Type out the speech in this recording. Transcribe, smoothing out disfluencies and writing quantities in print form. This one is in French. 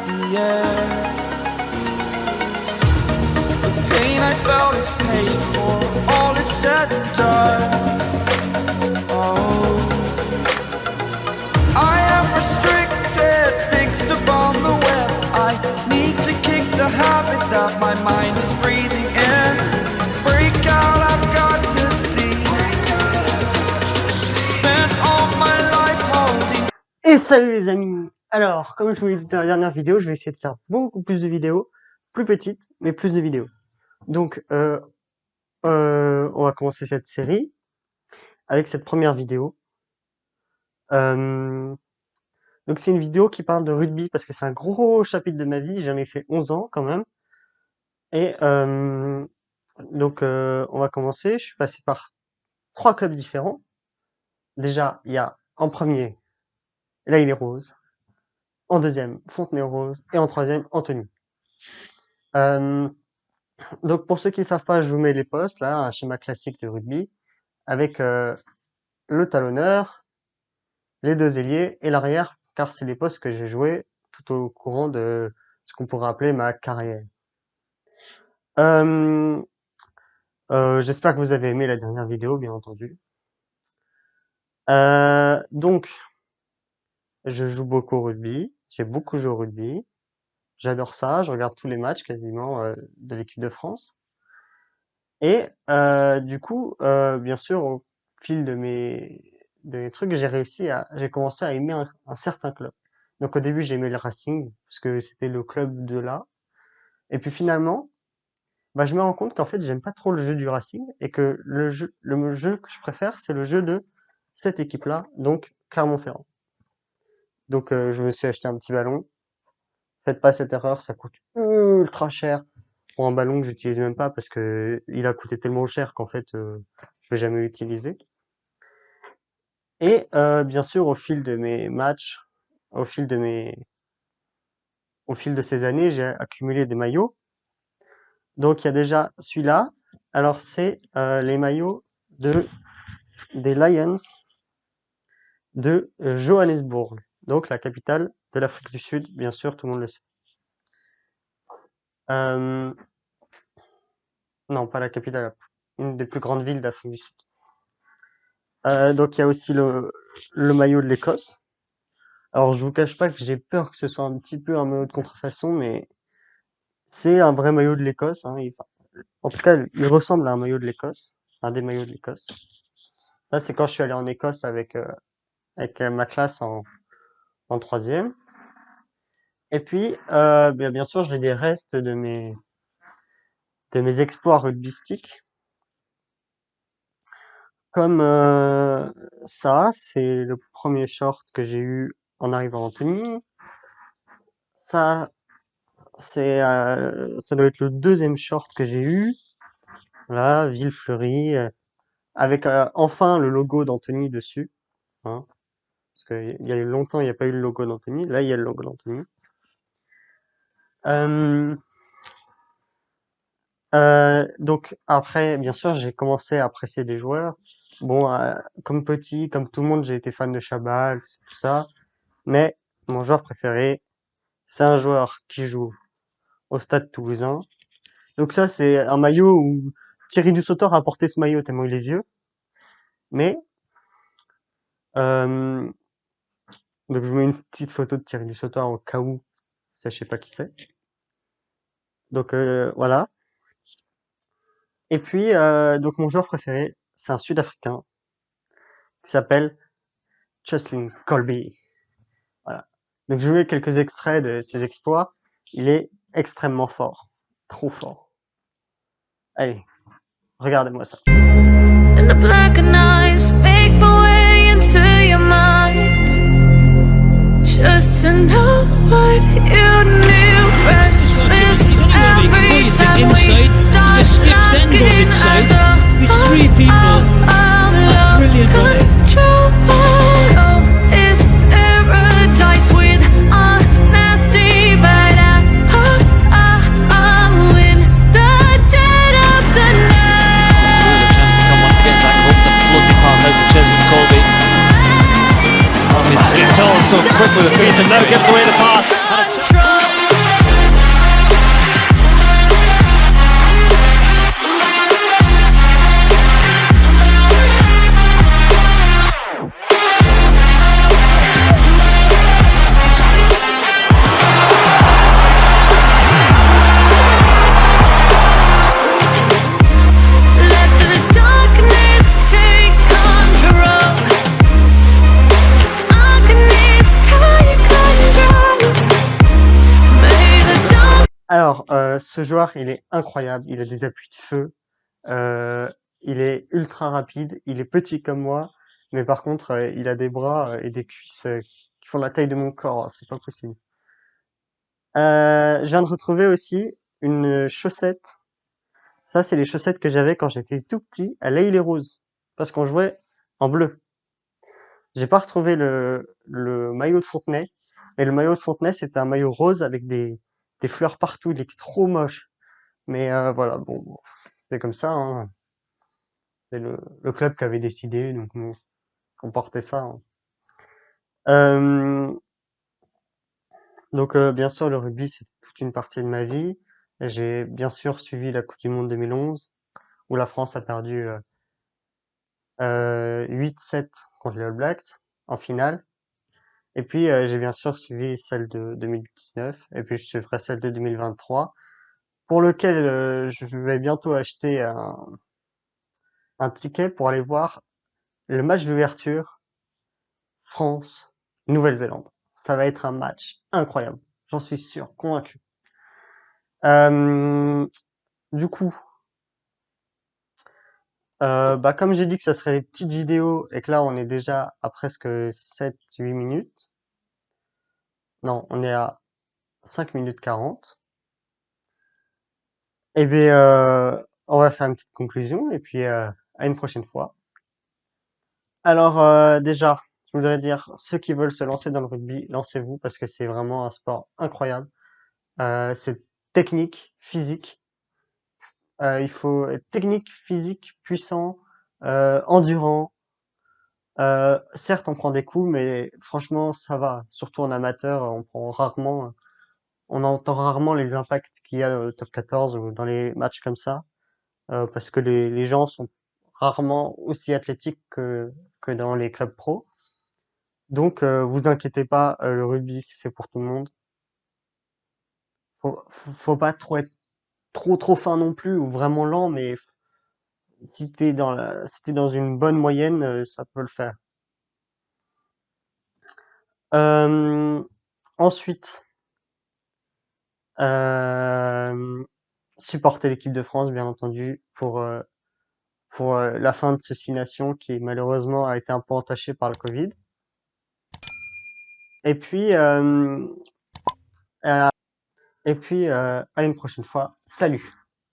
the air. The pain I felt is paid for, all is said and done. Oh, I am restricted, fixed upon the web. I need to kick the habit that my mind is breathing in. Break out, I've got to see. Spent all my life holding. Et salut les amis. Alors, comme je vous l'ai dit dans la dernière vidéo, je vais essayer de faire beaucoup plus de vidéos, plus petites, mais plus de vidéos. Donc, on va commencer cette série avec cette première vidéo. Donc c'est une vidéo qui parle de rugby parce que c'est un gros chapitre de ma vie. J'en ai fait 11 ans quand même. Et donc on va commencer. Je suis passé par 3 clubs différents. Déjà, il y a en premier, là il est rose. En deuxième, Fontenay-aux-Roses. Et en troisième, Antony. Donc pour ceux qui ne savent pas, je vous mets les postes, là, un schéma classique de rugby, avec le talonneur, les 2 ailiers et l'arrière, car c'est les postes que j'ai joués tout au courant de ce qu'on pourrait appeler ma carrière. J'espère que vous avez aimé la dernière vidéo, bien entendu. Donc, je joue beaucoup au rugby, j'ai beaucoup joué au rugby. J'adore ça, je regarde tous les matchs quasiment de l'équipe de France. Et du coup, bien sûr, au fil de mes trucs, j'ai commencé à aimer un certain club. Donc au début, j'aimais le Racing parce que c'était le club de là. Et puis finalement, bah, je me rends compte qu'en fait, j'aime pas trop le jeu du Racing et que le jeu que je préfère, c'est le jeu de cette équipe-là, donc Clermont-Ferrand. Donc je me suis acheté un petit ballon. Faites pas cette erreur, ça coûte ultra cher pour un ballon que j'utilise même pas parce que il a coûté tellement cher qu'en fait je vais jamais l'utiliser. Et bien sûr au fil de mes matchs, au fil de ces années, j'ai accumulé des maillots. Donc il y a déjà celui-là. Alors c'est les maillots des Lions de Johannesburg, donc la capitale de l'Afrique du Sud, bien sûr, tout le monde le sait. Non, pas la capitale, une des plus grandes villes d'Afrique du Sud. Donc il y a aussi le maillot de l'Écosse. Alors je vous cache pas que j'ai peur que ce soit un petit peu un maillot de contrefaçon, mais c'est un vrai maillot de l'Écosse. Hein. En tout cas, il ressemble à un maillot de l'Écosse, un des maillots de l'Écosse. Ça c'est quand je suis allé en Écosse avec ma classe en troisième. Et puis bien sûr j'ai des restes de mes exploits rugbystiques. Comme ça, c'est le premier short que j'ai eu en arrivant à Antony. Ça, ça doit être le 2e short que j'ai eu. Voilà, Villefleury, avec enfin le logo d'Antony dessus. Hein, parce qu'il y a eu longtemps, il n'y a pas eu le logo d'Antony. Là, il y a le logo d'Antony. Donc après, bien sûr, j'ai commencé à apprécier des joueurs. Bon, comme petit, comme tout le monde, j'ai été fan de Chabal, tout ça. Mais mon joueur préféré, c'est un joueur qui joue au Stade Toulousain. Donc ça, c'est un maillot où Thierry Dussautor a porté ce maillot tellement il est vieux. Mais donc je vous mets une petite photo de Thierry Dussautor au cas où vous sachez pas qui c'est. Donc voilà. Et puis donc mon joueur préféré, c'est un Sud-Africain qui s'appelle Cheslin Kolbe. Voilà. Donc je vous mets quelques extraits de ses exploits. Il est extrêmement fort, trop fort. Allez, regardez-moi ça. And the black and eyes make my way into your mind, just to know what you knew. Restless every time we start knocking as a with 3 people. That's brilliant, wasn't it? control. Oh, it's paradise with a nasty bite. I'm in the dead of the night. Flooding past over Cheslin Kolbe. It's all so quick with the feet and now gets away the pass. Alors, ce joueur, il est incroyable. Il a des appuis de feu. Il est ultra rapide. Il est petit comme moi. Mais par contre, il a des bras et des cuisses qui font la taille de mon corps. C'est pas possible. Je viens de retrouver aussi une chaussette. Ça, c'est les chaussettes que j'avais quand j'étais tout petit à l'Haye-les-Roses. Parce qu'on jouait en bleu. J'ai pas retrouvé le maillot de Fontenay. Mais le maillot de Fontenay, c'était un maillot rose avec des fleurs partout. Il était trop moche. Mais voilà, bon, c'est comme ça, hein. C'est le club qui avait décidé, donc on portait ça, hein. Euh, donc bien sûr, le rugby, c'est toute une partie de ma vie. J'ai bien sûr suivi la Coupe du Monde 2011, où la France a perdu 8-7 contre les All Blacks en finale. Et puis j'ai bien sûr suivi celle de 2019, et puis je suivrai celle de 2023, pour lequel je vais bientôt acheter un ticket pour aller voir le match d'ouverture France-Nouvelle-Zélande. Ça va être un match incroyable. J'en suis sûr, convaincu. Euh, du coup, comme j'ai dit que ça serait des petites vidéos et que là on est déjà à presque 7-8 minutes. Non, on est à 5 minutes 40. Et bien, on va faire une petite conclusion et puis à une prochaine fois. Alors déjà, je voudrais dire, ceux qui veulent se lancer dans le rugby, lancez-vous parce que c'est vraiment un sport incroyable. C'est technique, physique. Il faut être technique, physique, puissant, endurant. Certes, on prend des coups, mais franchement, ça va. Surtout en amateur, on entend rarement les impacts qu'il y a au top 14 ou dans les matchs comme ça, parce que les gens sont rarement aussi athlétiques que dans les clubs pro. Donc, vous inquiétez pas, le rugby, c'est fait pour tout le monde. Faut pas trop être trop fin non plus ou vraiment lent, mais si t'es dans une bonne moyenne, ça peut le faire. Euh, ensuite, euh, supporter l'équipe de France, bien entendu, pour la fin de ce Six Nations qui malheureusement a été un peu entaché par le Covid. Et puis, à une prochaine fois. Salut!